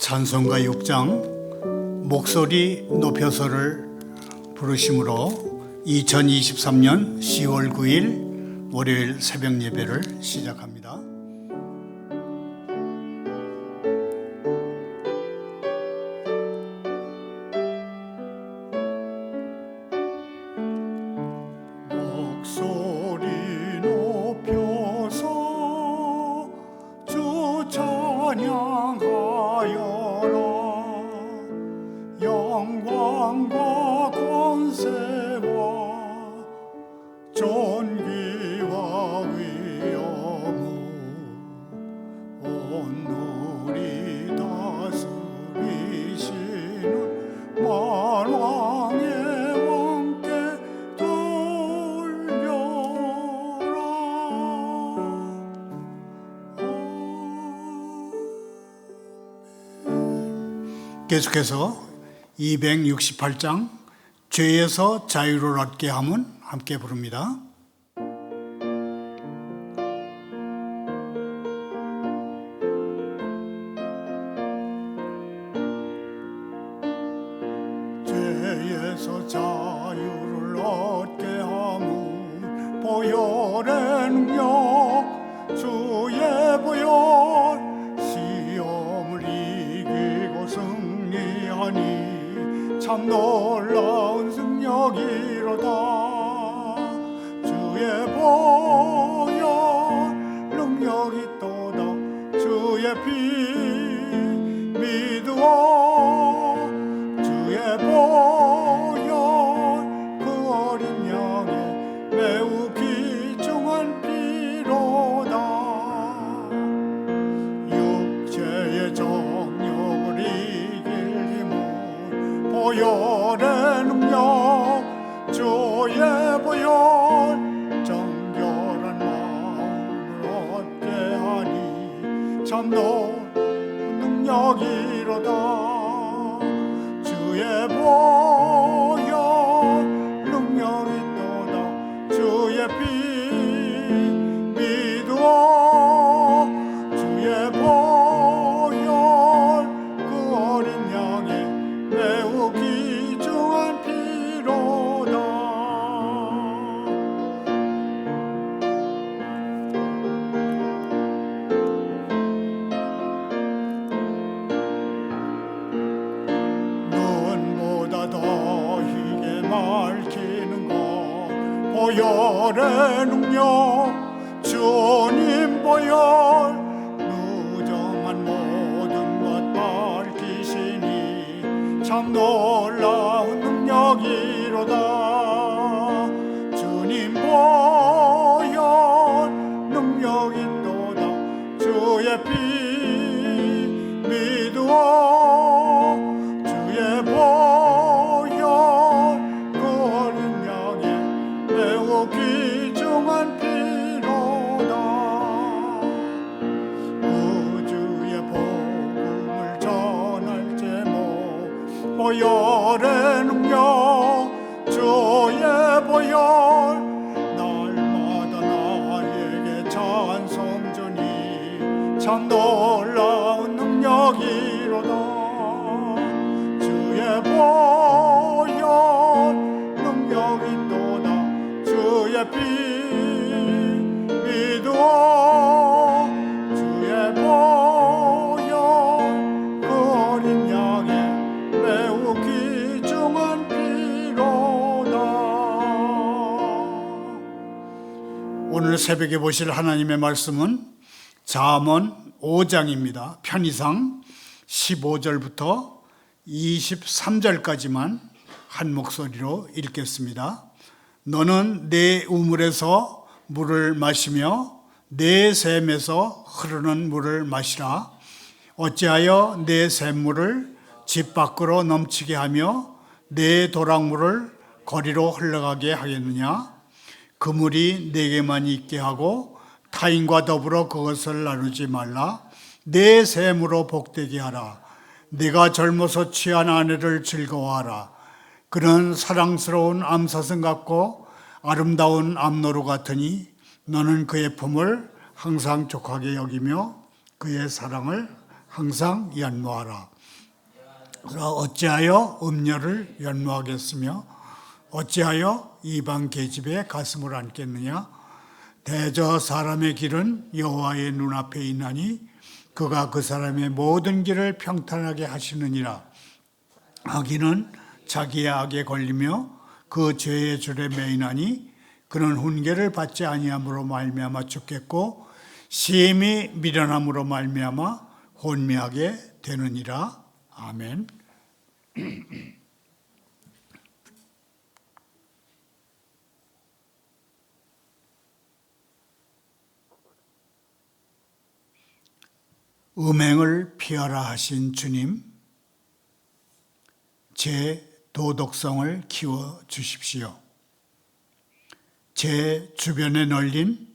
찬송가 6장 목소리 높여서를 부르심으로 2023년 10월 9일 월요일 새벽 예배를 시작합니다. 목소리 높여서 주 찬양하여라. 영광과 권세와 존귀와 위엄을 온누리 다스리시는 만왕의 왕께 돌려라. 계속해서 268장 죄에서 자유를 얻게 함은 함께 부릅니다. 죄에서 자유를 얻게 함은 보혈의 능력 주의 보혈 시험을 이기고 승리하니 참 놀라운 승력이로다. 주의 보혈 능력이 또다. 주의 피 믿으오. 주의 보혈 그 어린 양의 매우 귀중한 피로다. 육체의 정욕을 이길 힘은 보혈의 능력 주의 보혈 정결한 마음을 얻게 하니 참 놀라운 능력이로다. 주의 보혈 능력이 또다. 주의 피 믿으오. 주의 보혈 그 어린 양의 매우 귀중한 피로다. 눈보다 더 희게 밝히는 것 보혈의 능력 주님 보혈 누정한 모든 것 밝히시니 참 놀라운 능력이로다. 주님 보혈 능력이 또다. 주의 피 믿으오. 주의 보혈 그 어린 양의 매우 귀중한 피로다. 구주의 복음을 전할 제목 보혈의 능력 주의 보혈 날마다 나에게 찬송 주니 참 놀라운 능력이로다. 주의 보혈 능력이 또다. 주의 피 믿으오. 주의 보혈 그 어린 양의 매우 귀중한 피로다. 오늘 새벽에 보실 하나님의 말씀은 잠언 5장입니다. 편의상 15절부터 23절까지만 한 목소리로 읽겠습니다. 너는 내 우물에서 물을 마시며 내 샘에서 흐르는 물을 마시라. 어찌하여 내 샘물을 집 밖으로 넘치게 하며 내 도랑물을 거리로 흘러가게 하겠느냐. 그 물이 내게만 있게 하고 타인과 더불어 그것을 나누지 말라. 내 샘으로 복되게 하라. 내가 젊어서 취한 아내를 즐거워하라. 그는 사랑스러운 암사슴 같고 아름다운 암노루 같으니 너는 그의 품을 항상 족하게 여기며 그의 사랑을 항상 연모하라. 어찌하여 음녀를 연모하겠으며 어찌하여 이방 계집의 가슴을 안겠느냐. 대저 사람의 길은 여호와의 눈앞에 있나니 그가 그 사람의 모든 길을 평탄하게 하시느니라. 악인은 자기의 악에 걸리며 그 죄의 줄에 매이나니 그는 훈계를 받지 아니함으로 말미암아 죽겠고 심히 미련함으로 말미암아 혼미하게 되느니라. 아멘. 음행을 피하라 하신 주님, 제 도덕성을 키워 주십시오. 제 주변에 널린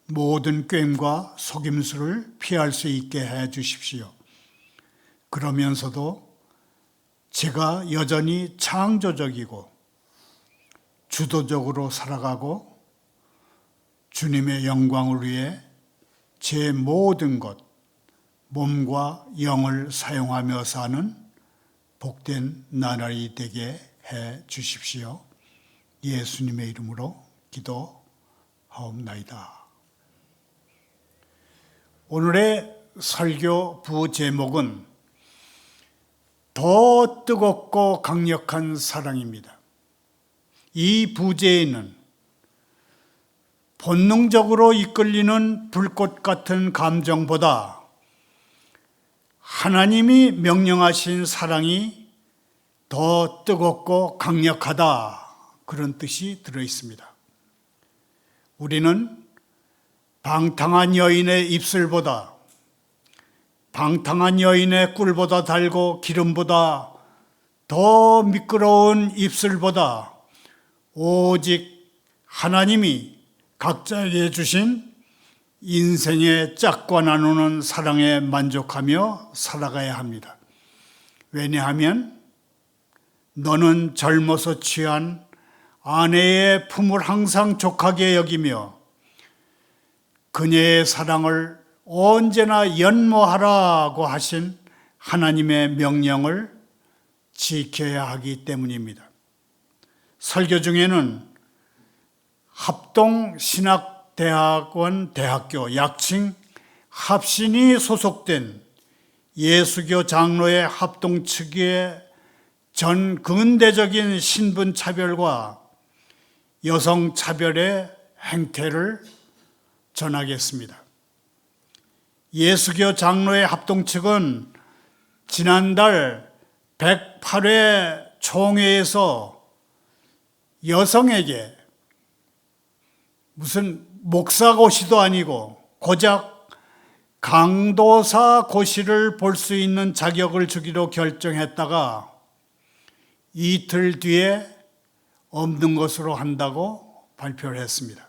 모든 꾀임과 속임수를 피할 수 있게 해 주십시오. 그러면서도 제가 여전히 창조적이고 주도적으로 살아가고 주님의 영광을 위해 제 모든 것, 몸과 영을 사용하며 사는 복된 나날이 되게 해 주십시오. 예수님의 이름으로 기도하옵나이다. 오늘의 설교 부제목은 더 뜨겁고 강력한 사랑입니다. 이 부제에는 본능적으로 이끌리는 불꽃 같은 감정보다 하나님이 명령하신 사랑이 더 뜨겁고 강력하다, 그런 뜻이 들어 있습니다. 우리는 방탕한 여인의 입술보다, 방탕한 여인의 꿀보다 달고 기름보다 더 미끄러운 입술보다 오직 하나님이 각자에게 주신 인생의 짝과 나누는 사랑에 만족하며 살아가야 합니다. 왜냐하면 너는 젊어서 취한 아내의 품을 항상 족하게 여기며 그녀의 사랑을 언제나 연모하라고 하신 하나님의 명령을 지켜야 하기 때문입니다. 설교 중에는 합동신학대학원 대학교 약칭 합신이 소속된 예수교 장로의 합동 측의 전 근대적인 신분 차별과 여성 차별의 행태를 전하겠습니다. 예수교 장로의 합동 측은 지난달 108회 총회에서 여성에게 무슨 목사고시도 아니고 고작 강도사 고시를 볼 수 있는 자격을 주기로 결정했다가 이틀 뒤에 없는 것으로 한다고 발표를 했습니다.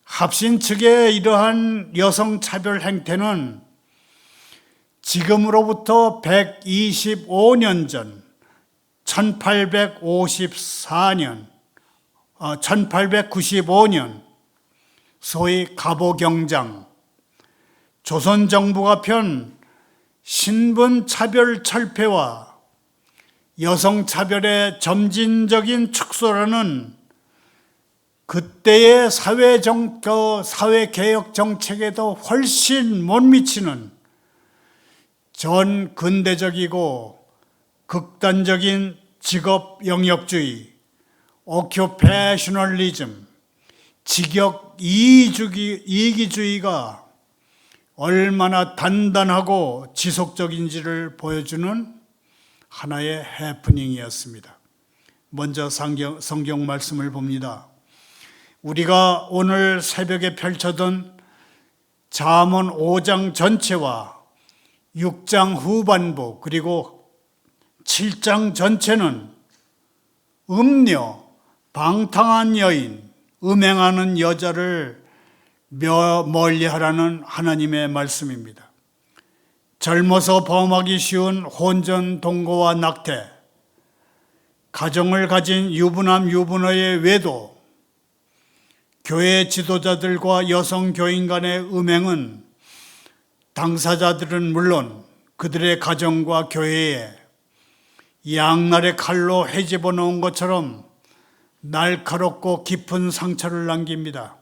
합신 측의 이러한 여성차별 행태는 지금으로부터 125년 전 1895년 소위 갑오경장, 조선정부가 편 신분차별 철폐와 여성차별의 점진적인 축소라는 그때의 사회개혁 정책에도 훨씬 못 미치는 전 근대적이고 극단적인 직업 영역주의, 오큐페이셔널리즘, 직역 이기주의가 얼마나 단단하고 지속적인지를 보여주는 하나의 해프닝이었습니다. 먼저 성경 말씀을 봅니다. 우리가 오늘 새벽에 펼쳐둔 잠언 5장 전체와 6장 후반부 그리고 7장 전체는 음녀, 방탕한 여인, 음행하는 여자를 멀리하라는 하나님의 말씀입니다. 젊어서 범하기 쉬운 혼전, 동거와 낙태, 가정을 가진 유부남, 유부녀의 외도, 교회 지도자들과 여성 교인 간의 음행은 당사자들은 물론 그들의 가정과 교회에 양날의 칼로 헤집어 놓은 것처럼 날카롭고 깊은 상처를 남깁니다.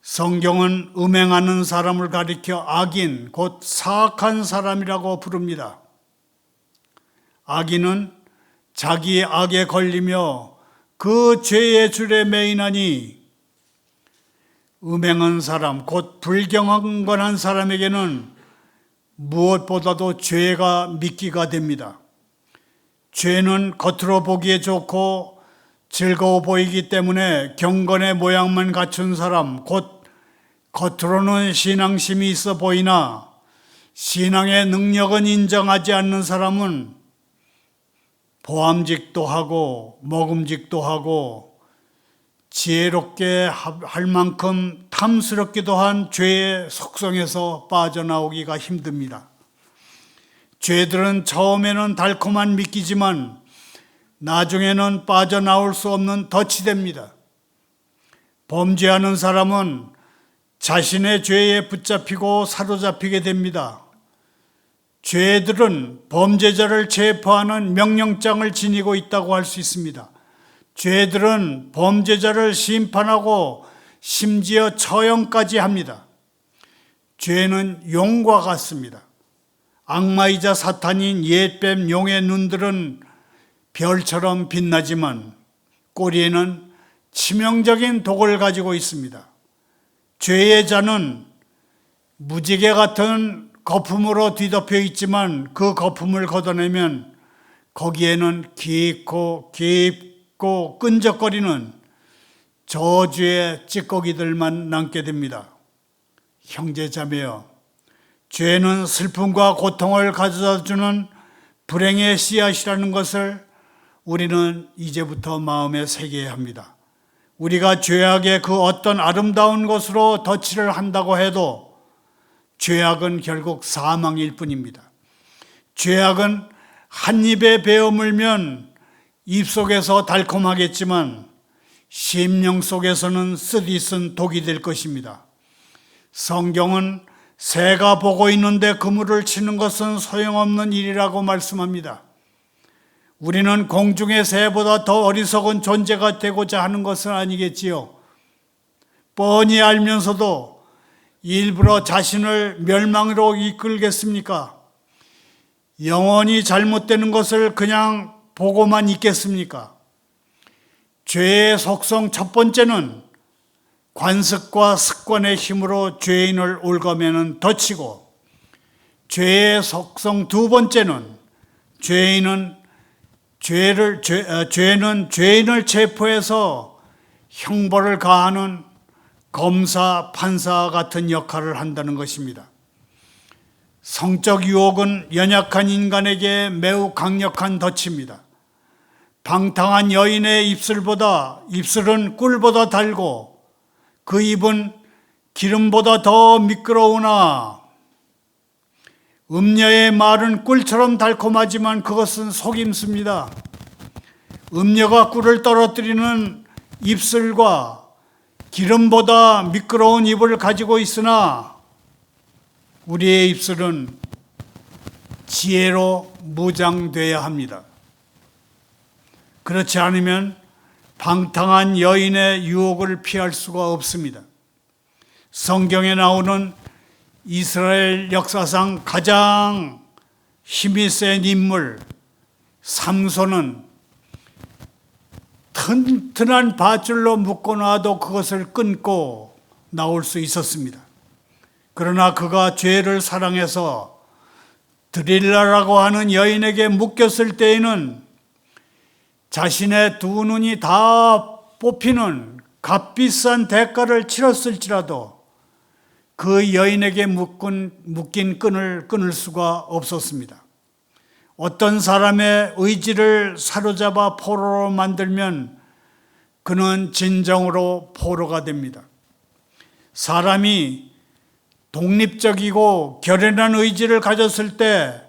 성경은 음행하는 사람을 가리켜 악인, 곧 사악한 사람이라고 부릅니다. 악인은 자기의 악에 걸리며 그 죄의 줄에 매이나니, 음행한 사람, 곧 불경건한 사람에게는 무엇보다도 죄가 미끼가 됩니다. 죄는 겉으로 보기에 좋고 즐거워 보이기 때문에 경건의 모양만 갖춘 사람, 곧 겉으로는 신앙심이 있어 보이나 신앙의 능력은 인정하지 않는 사람은 보암직도 하고 먹음직도 하고 지혜롭게 할 만큼 탐스럽기도 한 죄의 속성에서 빠져나오기가 힘듭니다. 죄들은 처음에는 달콤한 미끼지만 나중에는 빠져나올 수 없는 덫이 됩니다. 범죄하는 사람은 자신의 죄에 붙잡히고 사로잡히게 됩니다. 죄들은 범죄자를 체포하는 명령장을 지니고 있다고 할 수 있습니다. 죄들은 범죄자를 심판하고 심지어 처형까지 합니다. 죄는 용과 같습니다. 악마이자 사탄인 옛뱀 용의 눈들은 별처럼 빛나지만 꼬리에는 치명적인 독을 가지고 있습니다. 죄의 잔은 무지개 같은 거품으로 뒤덮여 있지만 그 거품을 걷어내면 거기에는 깊고 끈적거리는 저주의 찌꺼기들만 남게 됩니다. 형제자매여, 죄는 슬픔과 고통을 가져다주는 불행의 씨앗이라는 것을 우리는 이제부터 마음에 새겨야 합니다. 우리가 죄악의 그 어떤 아름다운 것으로 덧칠을 한다고 해도 죄악은 결국 사망일 뿐입니다. 죄악은 한 입에 베어 물면 입속에서 달콤하겠지만 심령 속에서는 쓰디쓴 독이 될 것입니다. 성경은 새가 보고 있는데 그물을 치는 것은 소용없는 일이라고 말씀합니다. 우리는 공중의 새보다 더 어리석은 존재가 되고자 하는 것은 아니겠지요. 뻔히 알면서도 일부러 자신을 멸망으로 이끌겠습니까? 영원히 잘못되는 것을 그냥 보고만 있겠습니까? 죄의 속성 첫 번째는 관습과 습관의 힘으로 죄인을 올가매는 덫이고, 죄의 속성 두 번째는 죄는 죄인을 체포해서 형벌을 가하는 검사, 판사 같은 역할을 한다는 것입니다. 성적 유혹은 연약한 인간에게 매우 강력한 덫입니다. 방탕한 여인의 입술은 꿀보다 달고 그 입은 기름보다 더 미끄러우나, 음녀의 말은 꿀처럼 달콤하지만 그것은 속임수입니다. 음녀가 꿀을 떨어뜨리는 입술과 기름보다 미끄러운 입을 가지고 있으나 우리의 입술은 지혜로 무장되어야 합니다. 그렇지 않으면 방탕한 여인의 유혹을 피할 수가 없습니다. 성경에 나오는 이스라엘 역사상 가장 힘이 센 인물 삼손은 튼튼한 밧줄로 묶어놔도 그것을 끊고 나올 수 있었습니다. 그러나 그가 죄를 사랑해서 드릴라라고 하는 여인에게 묶였을 때에는 자신의 두 눈이 다 뽑히는 값비싼 대가를 치렀을지라도 그 여인에게 묶인 끈을 끊을 수가 없었습니다. 어떤 사람의 의지를 사로잡아 포로로 만들면 그는 진정으로 포로가 됩니다. 사람이 독립적이고 결연한 의지를 가졌을 때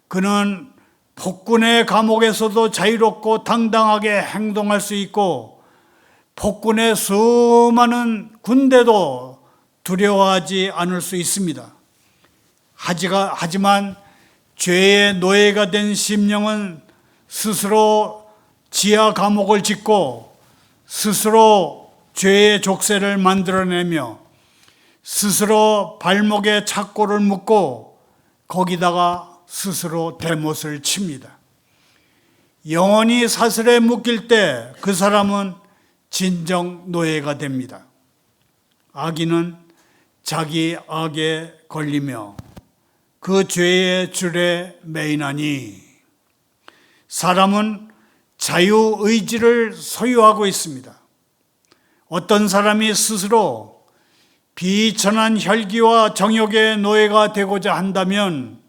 그는 폭군의 감옥에서도 자유롭고 당당하게 행동할 수 있고 폭군의 수많은 군대도 두려워하지 않을 수 있습니다. 하지만 죄의 노예가 된 심령은 스스로 지하 감옥을 짓고 스스로 죄의 족쇄를 만들어내며 스스로 발목에 착고를 묶고 거기다가 스스로 대못을 칩니다. 영원히 사슬에 묶일 때 그 사람은 진정 노예가 됩니다. 악인은 자기 악에 걸리며 그 죄의 줄에 매이나니, 사람은 자유의지를 소유하고 있습니다. 어떤 사람이 스스로 비천한 혈기와 정욕의 노예가 되고자 한다면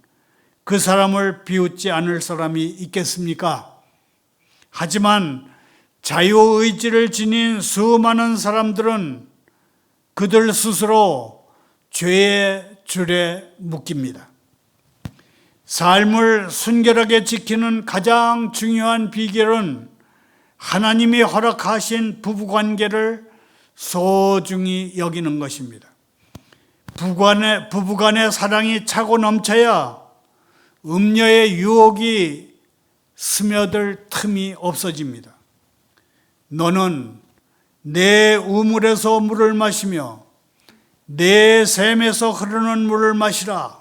그 사람을 비웃지 않을 사람이 있겠습니까? 하지만 자유의지를 지닌 수많은 사람들은 그들 스스로 죄의 줄에 묶입니다. 삶을 순결하게 지키는 가장 중요한 비결은 하나님이 허락하신 부부관계를 소중히 여기는 것입니다. 부부간의 사랑이 차고 넘쳐야 음녀의 유혹이 스며들 틈이 없어집니다. 너는 내 우물에서 물을 마시며 내 샘에서 흐르는 물을 마시라.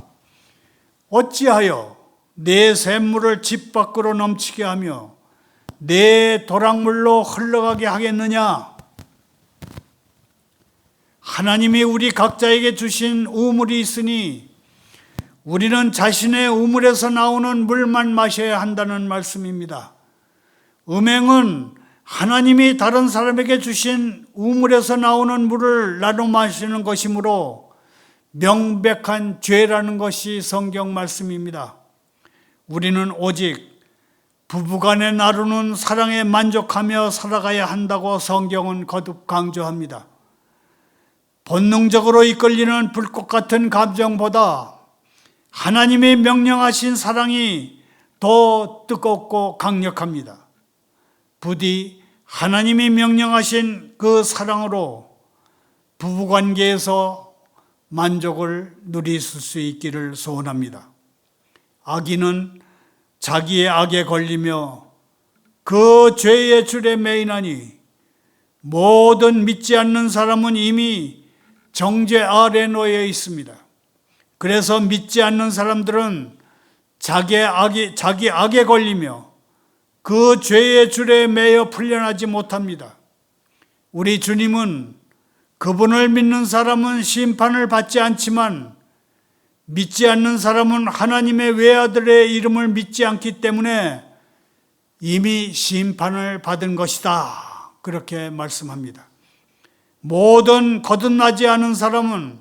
어찌하여 내 샘물을 집 밖으로 넘치게 하며 내 도랑물로 흘러가게 하겠느냐? 하나님이 우리 각자에게 주신 우물이 있으니 우리는 자신의 우물에서 나오는 물만 마셔야 한다는 말씀입니다. 음행은 하나님이 다른 사람에게 주신 우물에서 나오는 물을 나눠 마시는 것이므로 명백한 죄라는 것이 성경 말씀입니다. 우리는 오직 부부간에 나누는 사랑에 만족하며 살아가야 한다고 성경은 거듭 강조합니다. 본능적으로 이끌리는 불꽃 같은 감정보다 하나님의 명령하신 사랑이 더 뜨겁고 강력합니다. 부디 하나님이 명령하신 그 사랑으로 부부관계에서 만족을 누릴 수 있기를 소원합니다. 악인은 자기의 악에 걸리며 그 죄의 줄에 매이나니, 모든 믿지 않는 사람은 이미 정죄 아래 놓여 있습니다. 그래서 믿지 않는 사람들은 자기 악에 걸리며 그 죄의 줄에 매여 풀려나지 못합니다. 우리 주님은 그분을 믿는 사람은 심판을 받지 않지만 믿지 않는 사람은 하나님의 외아들의 이름을 믿지 않기 때문에 이미 심판을 받은 것이다. 그렇게 말씀합니다. 모든 거듭나지 않은 사람은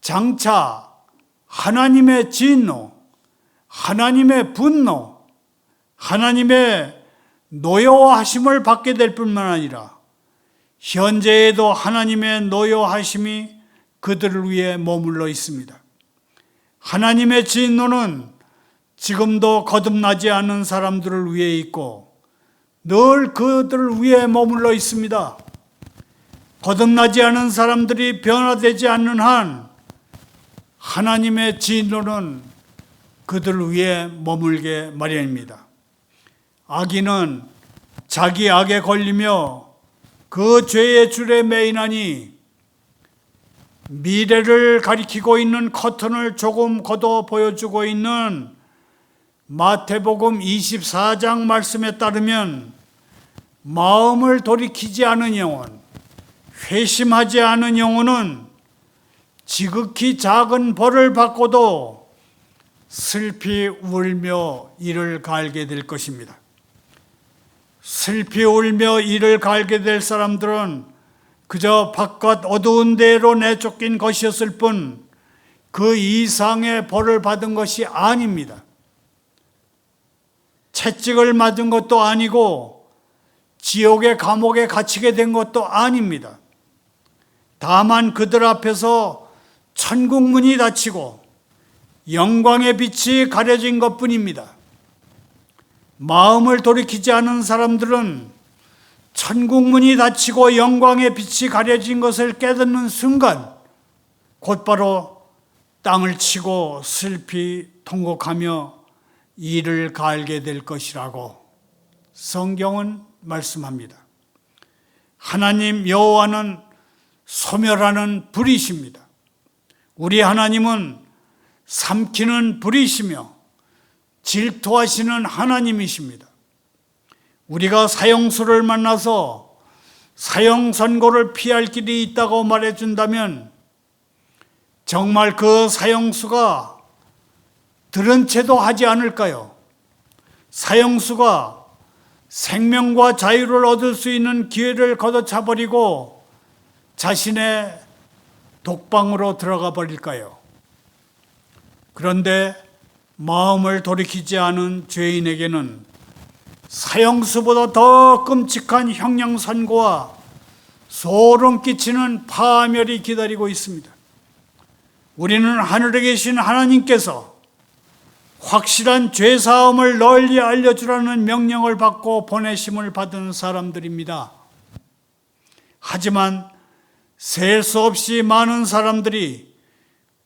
장차 하나님의 진노, 하나님의 분노, 하나님의 노여워하심을 받게 될 뿐만 아니라 현재에도 하나님의 노여워하심이 그들을 위해 머물러 있습니다. 하나님의 진노는 지금도 거듭나지 않은 사람들을 위해 있고 늘 그들을 위해 머물러 있습니다. 거듭나지 않은 사람들이 변화되지 않는 한 하나님의 진노는 그들을 위해 머물게 마련입니다. 악인은 자기 악에 걸리며 그 죄의 줄에 매이나니, 미래를 가리키고 있는 커튼을 조금 걷어 보여주고 있는 마태복음 24장 말씀에 따르면 마음을 돌이키지 않은 영혼, 회심하지 않은 영혼은 지극히 작은 벌을 받고도 슬피 울며 이를 갈게 될 것입니다. 슬피 울며 이를 갈게 될 사람들은 그저 바깥 어두운 데로 내쫓긴 것이었을 뿐 그 이상의 벌을 받은 것이 아닙니다. 채찍을 맞은 것도 아니고 지옥의 감옥에 갇히게 된 것도 아닙니다. 다만 그들 앞에서 천국문이 닫히고 영광의 빛이 가려진 것뿐입니다. 마음을 돌이키지 않은 사람들은 천국문이 닫히고 영광의 빛이 가려진 것을 깨닫는 순간 곧바로 땅을 치고 슬피 통곡하며 이를 갈게 될 것이라고 성경은 말씀합니다. 하나님 여호와는 소멸하는 불이십니다. 우리 하나님은 삼키는 불이시며 질투하시는 하나님이십니다. 우리가 사형수를 만나서 사형 선고를 피할 길이 있다고 말해준다면 정말 그 사형수가 들은 채도 하지 않을까요? 사형수가 생명과 자유를 얻을 수 있는 기회를 걷어차버리고 자신의 독방으로 들어가 버릴까요? 그런데 마음을 돌이키지 않은 죄인에게는 사형수보다 더 끔찍한 형량 선고와 소름 끼치는 파멸이 기다리고 있습니다. 우리는 하늘에 계신 하나님께서 확실한 죄사함을 널리 알려주라는 명령을 받고 보내심을 받은 사람들입니다. 하지만 셀 수 없이 많은 사람들이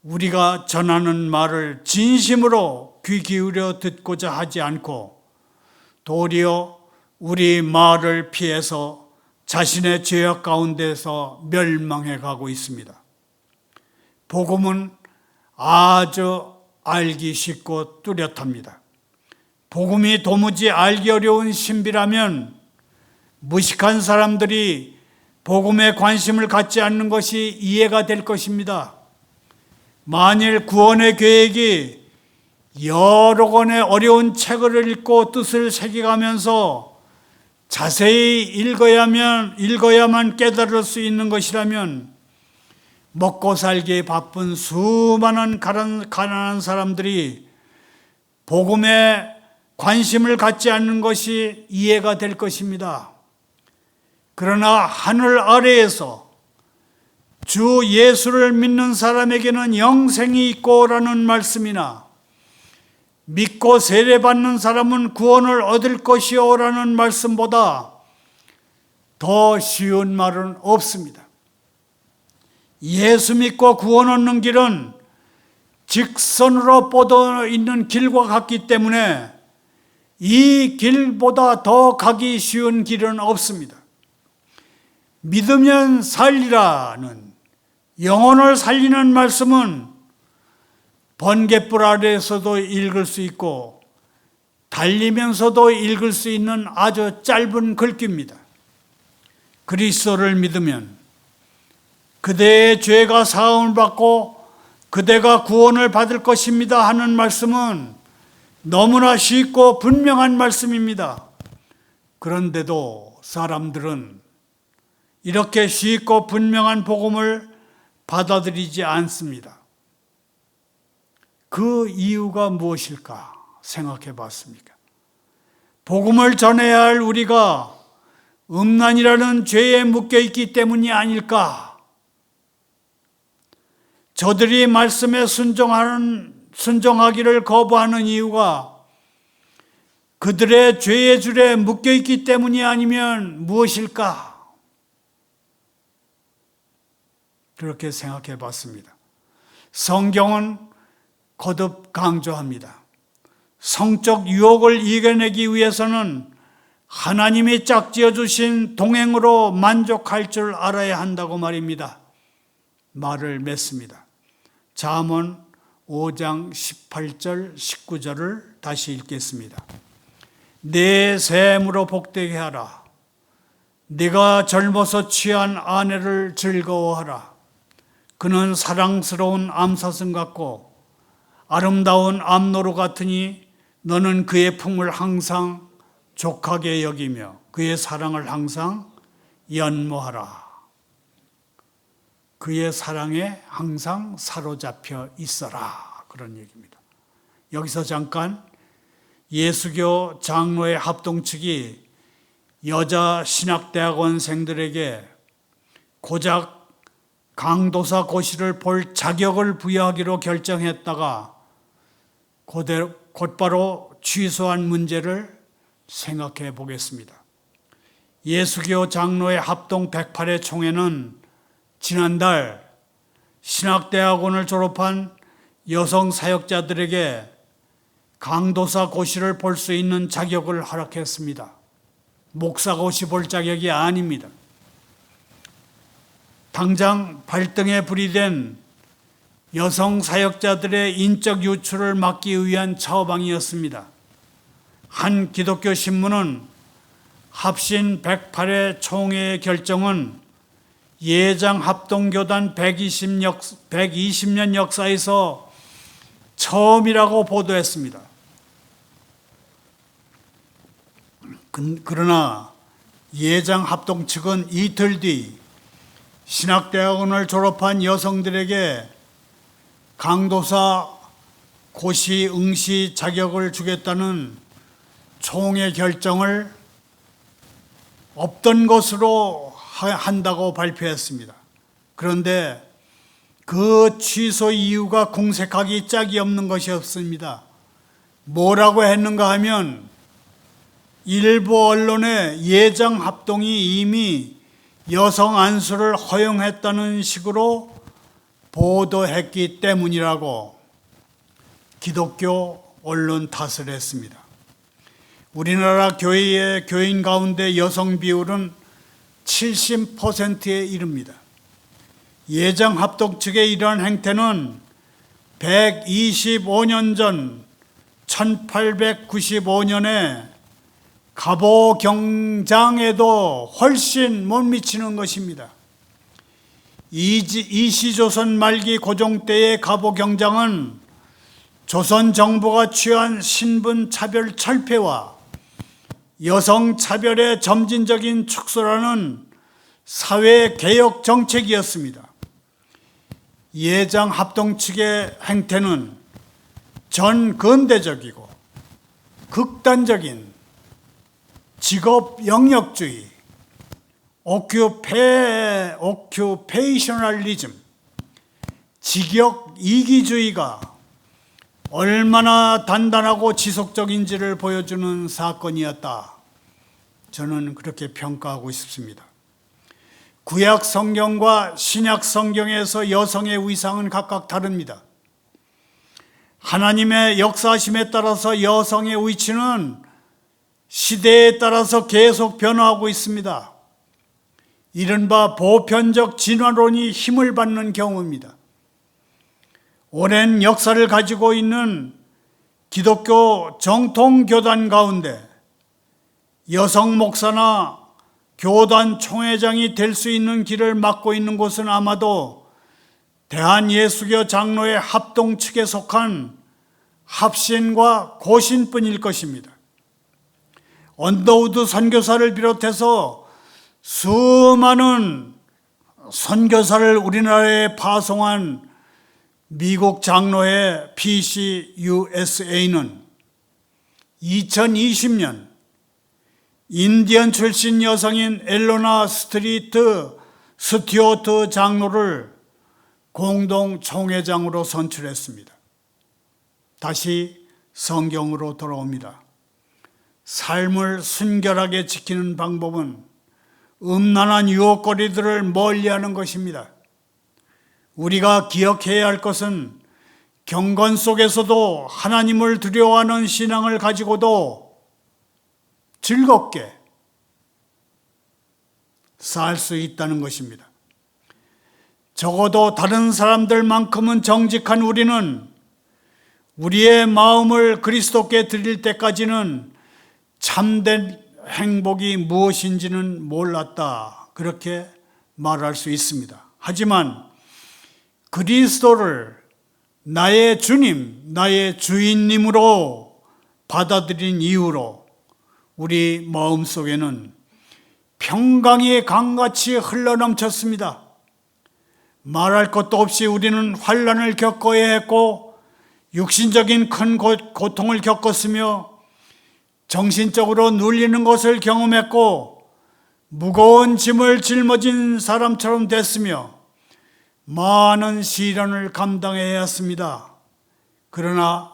우리가 전하는 말을 진심으로 귀 기울여 듣고자 하지 않고 도리어 우리 말을 피해서 자신의 죄악 가운데서 멸망해 가고 있습니다. 복음은 아주 알기 쉽고 뚜렷합니다. 복음이 도무지 알기 어려운 신비라면 무식한 사람들이 복음에 관심을 갖지 않는 것이 이해가 될 것입니다. 만일 구원의 계획이 여러 권의 어려운 책을 읽고 뜻을 새겨가면서 자세히 읽어야만 깨달을 수 있는 것이라면 먹고 살기에 바쁜 수많은 가난한 사람들이 복음에 관심을 갖지 않는 것이 이해가 될 것입니다. 그러나 하늘 아래에서 주 예수를 믿는 사람에게는 영생이 있고라는 말씀이나 믿고 세례받는 사람은 구원을 얻을 것이요라는 말씀보다 더 쉬운 말은 없습니다. 예수 믿고 구원 얻는 길은 직선으로 뻗어 있는 길과 같기 때문에 이 길보다 더 가기 쉬운 길은 없습니다. 믿으면 살리라는 영혼을 살리는 말씀은 번갯불 아래에서도 읽을 수 있고 달리면서도 읽을 수 있는 아주 짧은 글귀입니다. 그리스도를 믿으면 그대의 죄가 사함을 받고 그대가 구원을 받을 것입니다 하는 말씀은 너무나 쉽고 분명한 말씀입니다. 그런데도 사람들은 이렇게 쉽고 분명한 복음을 받아들이지 않습니다. 그 이유가 무엇일까 생각해 봤습니까? 복음을 전해야 할 우리가 음란이라는 죄에 묶여 있기 때문이 아닐까? 저들이 말씀에 순종하기를 거부하는 이유가 그들의 죄의 줄에 묶여 있기 때문이 아니면 무엇일까? 그렇게 생각해 봤습니다. 성경은 거듭 강조합니다. 성적 유혹을 이겨내기 위해서는 하나님이 짝지어 주신 동행으로 만족할 줄 알아야 한다고 말입니다. 말을 맺습니다. 잠언 5장 18절 19절을 다시 읽겠습니다. 내 샘으로 복되게 하라. 네가 젊어서 취한 아내를 즐거워하라. 그는 사랑스러운 암사슴 같고 아름다운 암노루 같으니 너는 그의 품을 항상 족하게 여기며 그의 사랑을 항상 연모하라. 그의 사랑에 항상 사로잡혀 있어라. 그런 얘기입니다. 여기서 잠깐 예수교 장로회 합동 측이 여자 신학대학원생들에게 고작 강도사 고시를 볼 자격을 부여하기로 결정했다가 곧바로 취소한 문제를 생각해 보겠습니다. 예수교 장로회 합동 108회 총회는 지난달 신학대학원을 졸업한 여성 사역자들에게 강도사 고시를 볼 수 있는 자격을 허락했습니다. 목사 고시 볼 자격이 아닙니다. 당장 발등에 불이 된 여성 사역자들의 인적 유출을 막기 위한 처방이었습니다. 한 기독교 신문은 합신 108회 총회의 결정은 예장 합동교단 120년 역사에서 처음이라고 보도했습니다. 그러나 예장 합동 측은 이틀 뒤 신학대학원을 졸업한 여성들에게 강도사 고시 응시 자격을 주겠다는 총회 결정을 없던 것으로 한다고 발표했습니다. 그런데 그 취소 이유가 공색하기 짝이 없는 것이었습니다. 뭐라고 했는가 하면 일부 언론에 예장 합동이 이미 여성 안수를 허용했다는 식으로 보도했기 때문이라고 기독교 언론 탓을 했습니다. 우리나라 교회의 교인 가운데 여성 비율은 70%에 이릅니다. 예장 합동 측의 이러한 행태는 125년 전 1895년에 갑오경장에도 훨씬 못 미치는 것입니다. 이시조선 말기 고종 때의 갑오경장은 조선 정부가 취한 신분 차별 철폐와 여성 차별의 점진적인 축소라는 사회 개혁 정책이었습니다. 예장 합동 측의 행태는 전근대적이고 극단적인 직업 영역주의, 오큐페이셔널리즘, 직역 이기주의가 얼마나 단단하고 지속적인지를 보여주는 사건이었다. 저는 그렇게 평가하고 싶습니다. 구약 성경과 신약 성경에서 여성의 위상은 각각 다릅니다. 하나님의 역사심에 따라서 여성의 위치는 시대에 따라서 계속 변화하고 있습니다. 이른바 보편적 진화론이 힘을 받는 경우입니다. 오랜 역사를 가지고 있는 기독교 정통교단 가운데 여성 목사나 교단 총회장이 될 수 있는 길을 막고 있는 곳은 아마도 대한예수교 장로회 합동 측에 속한 합신과 고신뿐일 것입니다. 언더우드 선교사를 비롯해서 수많은 선교사를 우리나라에 파송한 미국 장로회 PCUSA는 2020년 인디언 출신 여성인 엘로나 스튜어트 장로를 공동 총회장으로 선출했습니다. 다시 성경으로 돌아옵니다. 삶을 순결하게 지키는 방법은 음란한 유혹거리들을 멀리하는 것입니다. 우리가 기억해야 할 것은 경건 속에서도 하나님을 두려워하는 신앙을 가지고도 즐겁게 살 수 있다는 것입니다. 적어도 다른 사람들만큼은 정직한 우리는 우리의 마음을 그리스도께 드릴 때까지는 참된 행복이 무엇인지는 몰랐다. 그렇게 말할 수 있습니다. 하지만 그리스도를 나의 주님, 나의 주인님으로 받아들인 이후로 우리 마음속에는 평강이 강같이 흘러넘쳤습니다. 말할 것도 없이 우리는 환난을 겪어야 했고 육신적인 큰 고통을 겪었으며 정신적으로 눌리는 것을 경험했고 무거운 짐을 짊어진 사람처럼 됐으며 많은 시련을 감당해야 했습니다. 그러나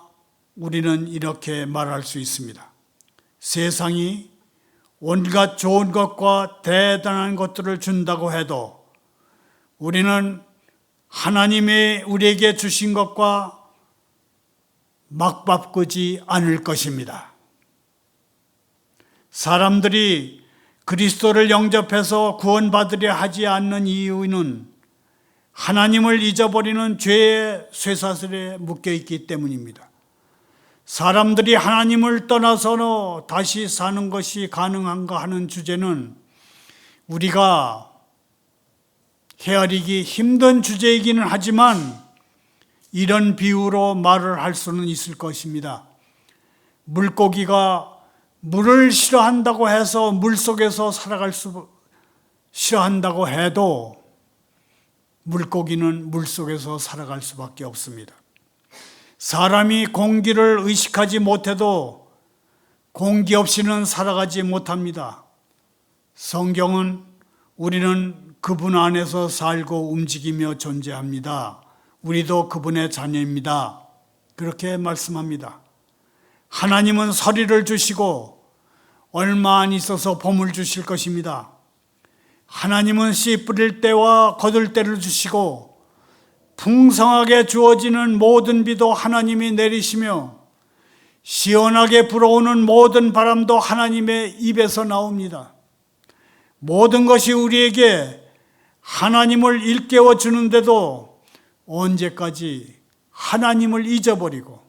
우리는 이렇게 말할 수 있습니다. 세상이 온갖 좋은 것과 대단한 것들을 준다고 해도 우리는 하나님의 우리에게 주신 것과 막 바꾸지 않을 것입니다. 사람들이 그리스도를 영접해서 구원받으려 하지 않는 이유는 하나님을 잊어버리는 죄의 쇠사슬에 묶여있기 때문입니다. 사람들이 하나님을 떠나서 다시 사는 것이 가능한가 하는 주제는 우리가 헤아리기 힘든 주제이기는 하지만 이런 비유로 말을 할 수는 있을 것입니다. 물고기가 물을 싫어한다고 해서 물속에서 살아갈 수 싫어한다고 해도 물고기는 물속에서 살아갈 수밖에 없습니다. 사람이 공기를 의식하지 못해도 공기 없이는 살아가지 못합니다. 성경은 우리는 그분 안에서 살고 움직이며 존재합니다. 우리도 그분의 자녀입니다. 그렇게 말씀합니다. 하나님은 서리를 주시고 얼마 안 있어서 봄을 주실 것입니다. 하나님은 씨 뿌릴 때와 거둘 때를 주시고 풍성하게 주어지는 모든 비도 하나님이 내리시며 시원하게 불어오는 모든 바람도 하나님의 입에서 나옵니다. 모든 것이 우리에게 하나님을 일깨워 주는데도 언제까지 하나님을 잊어버리고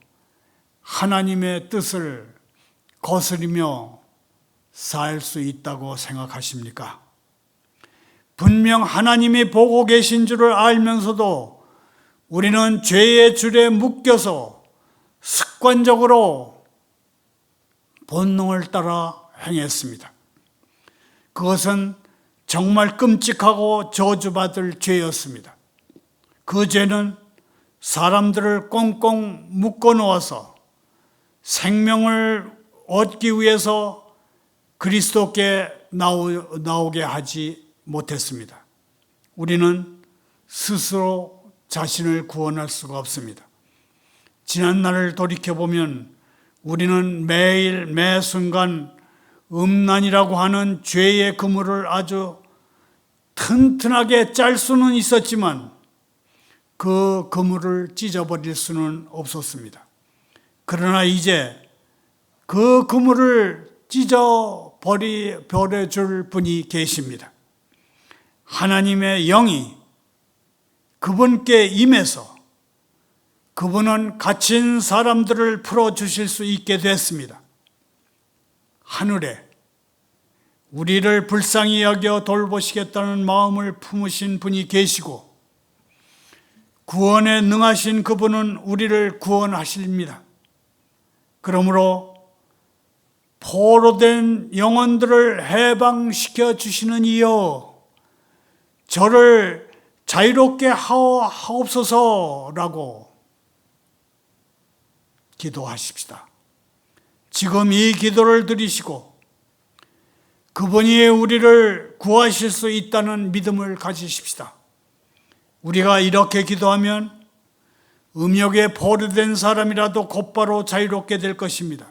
하나님의 뜻을 거스리며 살 수 있다고 생각하십니까? 분명 하나님이 보고 계신 줄을 알면서도 우리는 죄의 줄에 묶여서 습관적으로 본능을 따라 행했습니다. 그것은 정말 끔찍하고 저주받을 죄였습니다. 그 죄는 사람들을 꽁꽁 묶어 놓아서 생명을 얻기 위해서 그리스도께 나오게 하지 못했습니다. 우리는 스스로 자신을 구원할 수가 없습니다. 지난날을 돌이켜보면 우리는 매일 매 순간 음란이라고 하는 죄의 그물을 아주 튼튼하게 짤 수는 있었지만 그 그물을 찢어버릴 수는 없었습니다. 그러나 이제 그 그물을 버려줄 분이 계십니다. 하나님의 영이 그분께 임해서 그분은 갇힌 사람들을 풀어주실 수 있게 됐습니다. 하늘에 우리를 불쌍히 여겨 돌보시겠다는 마음을 품으신 분이 계시고 구원에 능하신 그분은 우리를 구원하십니다. 그러므로 포로된 영혼들을 해방시켜 주시는 이여 저를 자유롭게 하옵소서라고 기도하십시다. 지금 이 기도를 드리시고 그분이 우리를 구하실 수 있다는 믿음을 가지십시다. 우리가 이렇게 기도하면 음욕에 포로된 사람이라도 곧바로 자유롭게 될 것입니다.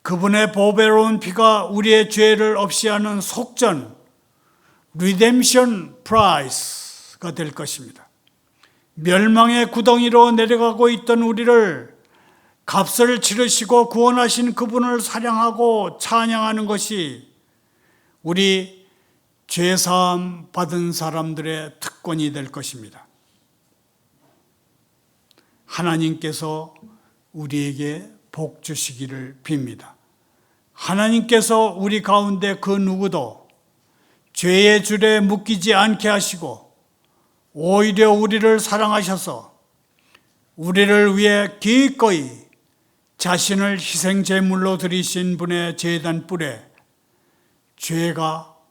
그분의 보배로운 피가 우리의 죄를 없이 하는 속전, 리뎀션 프라이스가 될 것입니다. 멸망의 구덩이로 내려가고 있던 우리를 값을 치르시고 구원하신 그분을 사랑하고 찬양하는 것이 우리 죄사함 받은 사람들의 특권이 될 것입니다. 하나님께서 우리에게 복 주시기를 빕니다. 하나님께서 우리 가운데 그 누구도 죄의 줄에 묶이지 않게 하시고 오히려 우리를 사랑하셔서 우리를 위해 기꺼이 자신을 희생제물로 드리신 분의 제단 뿔에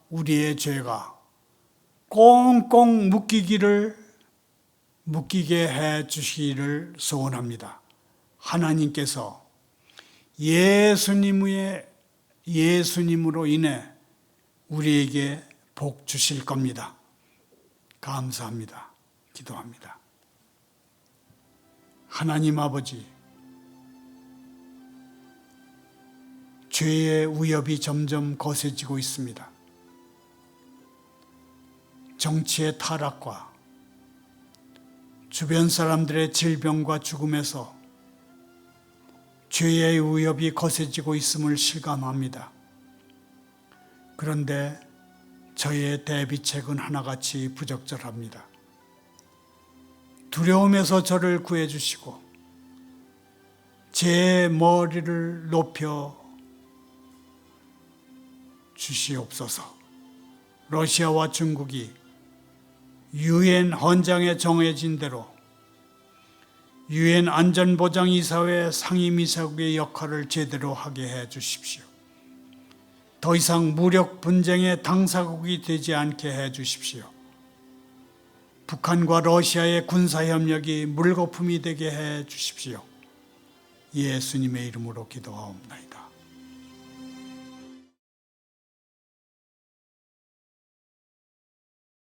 우리의 죄가 꽁꽁 묶이게 해 주시기를 소원합니다. 하나님께서 예수님으로 인해 우리에게 복 주실 겁니다. 감사합니다. 기도합니다. 하나님 아버지, 죄의 위협이 점점 거세지고 있습니다. 정치의 타락과 주변 사람들의 질병과 죽음에서 죄의 위협이 거세지고 있음을 실감합니다. 그런데 저의 대비책은 하나같이 부적절합니다. 두려움에서 저를 구해주시고 제 머리를 높여 주시옵소서. 러시아와 중국이 유엔 헌장에 정해진 대로 유엔 안전보장이사회 상임이사국의 역할을 제대로 하게 해 주십시오. 더 이상 무력 분쟁의 당사국이 되지 않게 해 주십시오. 북한과 러시아의 군사협력이 물거품이 되게 해 주십시오. 예수님의 이름으로 기도하옵나이다.